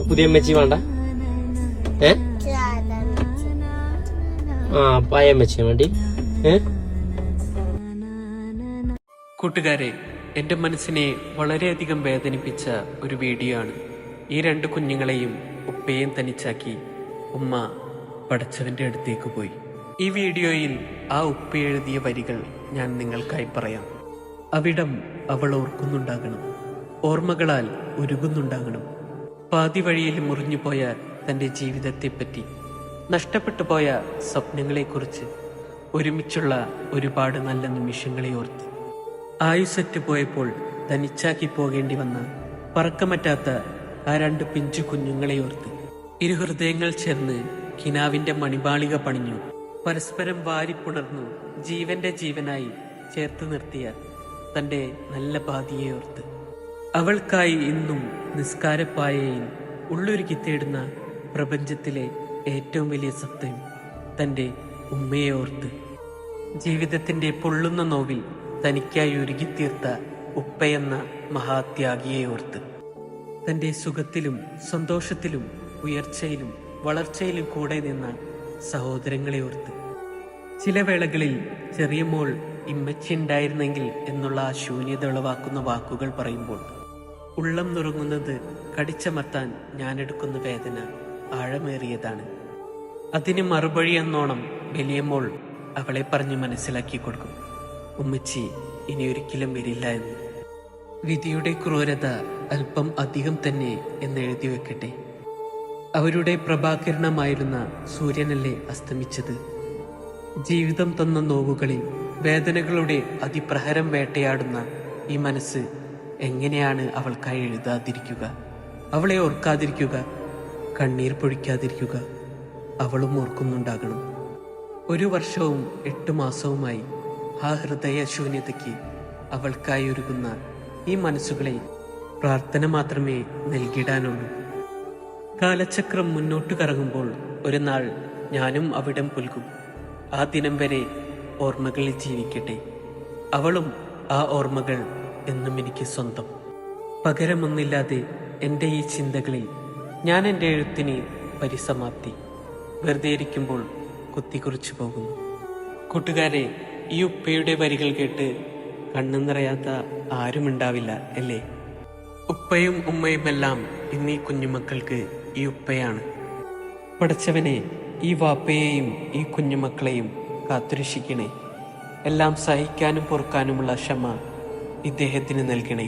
പുതിയ അമ്മച്ചി വേണ്ട? പഴയ അമ്മച്ചി വേണ്ടി? കൂട്ടുകാരെ, എന്റെ മനസ്സിനെ വളരെയധികം വേദനിപ്പിച്ച ഒരു വീഡിയോ ആണ്. ഈ 2 കുഞ്ഞുങ്ങളെയും ഉപ്പയെയും തനിച്ചാക്കി ഉമ്മ പടച്ചവന്റെ അടുത്തേക്ക് പോയി. ഈ വീഡിയോയിൽ ആ ഉപ്പ എഴുതിയ വരികൾ ഞാൻ നിങ്ങൾക്കായി പറയാം. അവിടം അവൾ ഓർക്കുന്നുണ്ടാകണം, ഓർമ്മകളാൽ ഉരുകുന്നുണ്ടാകണം. പാതി വഴിയിൽ മുറിഞ്ഞുപോയ തന്റെ ജീവിതത്തെപ്പറ്റി, നഷ്ടപ്പെട്ടു പോയ സ്വപ്നങ്ങളെക്കുറിച്ച്, ഒരുമിച്ചുള്ള ഒരുപാട് നല്ല നിമിഷങ്ങളെ ഓർത്ത്, ആയുസറ്റ് പോയപ്പോൾ തനിച്ചാക്കി പോകേണ്ടി വന്ന പറക്കമറ്റാത്ത ആ 2 പിഞ്ചു കുഞ്ഞുങ്ങളെ ഓർത്ത് ഇരുഹൃദയങ്ങൾ ചേർന്ന് കിനാവിന്റെ മണിമാളിക പണിഞ്ഞു, പരസ്പരം വാരിപ്പുണർന്നു ജീവന്റെ ജീവനായി ചേർത്ത് നിർത്തിയ തന്റെ നല്ല പാതിയെ ഓർത്ത്, അവൾക്കായി ഇന്നും നിസ്കാരപ്പായയിൽ ഉള്ളൊരുക്കി തേടുന്ന പ്രപഞ്ചത്തിലെ ഏറ്റവും വലിയ സത്യം തന്റെ ഉമ്മയെ ഓർത്ത്, ജീവിതത്തിന്റെ പൊള്ളുന്ന നോവിൽ തനിക്കായി ഒരുക്കിത്തീർത്ത ഉപ്പയെന്ന മഹാത്യാഗിയെ ഓർത്ത്, തന്റെ സുഖത്തിലും സന്തോഷത്തിലും ഉയർച്ചയിലും വളർച്ചയിലും കൂടെ നിന്ന സഹോദരങ്ങളെ ഓർത്ത്, ചില വേളകളിൽ ചെറിയ മോൾ ഇമ്മച്ചി ഉണ്ടായിരുന്നെങ്കിൽ എന്നുള്ള ആ ശൂന്യത ഉളവാക്കുന്ന വാക്കുകൾ പറയുമ്പോൾ ഉള്ളം നുറുങ്ങുന്നത് കടിച്ചമർത്താൻ ഞാനെടുക്കുന്ന വേദന ആഴമേറിയതാണ്. അതിന് മറുപടി എന്നോണം വലിയ മോൾ അവളെ പറഞ്ഞ് മനസ്സിലാക്കി കൊടുക്കും, ഉമ്മച്ചി ഇനി ഒരിക്കലും വരില്ല എന്ന്. വിധിയുടെ ക്രൂരത അല്പം അധികം തന്നെ എന്നെഴുതി വെക്കട്ടെ. അവരുടെ പ്രഭാകിരണമായിരുന്ന സൂര്യനല്ലേ അസ്തമിച്ചത്? ജീവിതം തന്ന നോവുകളിൽ വേദനകളുടെ അതിപ്രഹരം വേട്ടയാടുന്ന ഈ മനസ്സ് എങ്ങനെയാണ് അവൾക്കായി എഴുതാതിരിക്കുക, അവളെ ഓർക്കാതിരിക്കുക, കണ്ണീർ പൊഴിക്കാതിരിക്കുക? അവളും ഓർക്കുന്നുണ്ടാകണം. 1 വർഷവും 8 മാസവുമായി ആ ഹൃദയശൂന്യതയ്ക്ക് അവൾക്കായി ഒരുങ്ങുന്ന ഈ മനസ്സുകളെ പ്രാർത്ഥന മാത്രമേ നൽകിയിടാനുള്ളൂ. കാലചക്രം മുന്നോട്ട് കറങ്ങുമ്പോൾ ഒരു നാൾ ഞാനും അവിടം പുൽകും. ആ ദിനം വരെ ഓർമ്മകളിൽ ജീവിക്കട്ടെ. അവളും ആ ഓർമ്മകൾ എന്നും എനിക്ക് സ്വന്തം. പകരമൊന്നില്ലാതെ എൻ്റെ ഈ ചിന്തകളിൽ ഞാൻ എൻ്റെ എഴുത്തിന് പരിസമാപ്തി. വെറുതെ ഇരിക്കുമ്പോൾ കുത്തിക്കുറിച്ചു പോകുന്നു. കൂട്ടുകാരെ, ഈ ഉപ്പയുടെ വരികൾ കേട്ട് കണ്ണു നിറയാത്ത ആരുമുണ്ടാവില്ല അല്ലേ? ഉപ്പയും ഉമ്മയുമെല്ലാം ഇന്നീ കുഞ്ഞുമക്കൾക്ക് ഈ ഉപ്പയാണ്. പടച്ചവനെ, ഈ വാപ്പയെയും ഈ കുഞ്ഞുമക്കളെയും കാത്തുരക്ഷിക്കണേ. എല്ലാം സഹിക്കാനും പൊറുക്കാനുമുള്ള ക്ഷമ ഇദ്ദേഹത്തിന് നൽകണേ.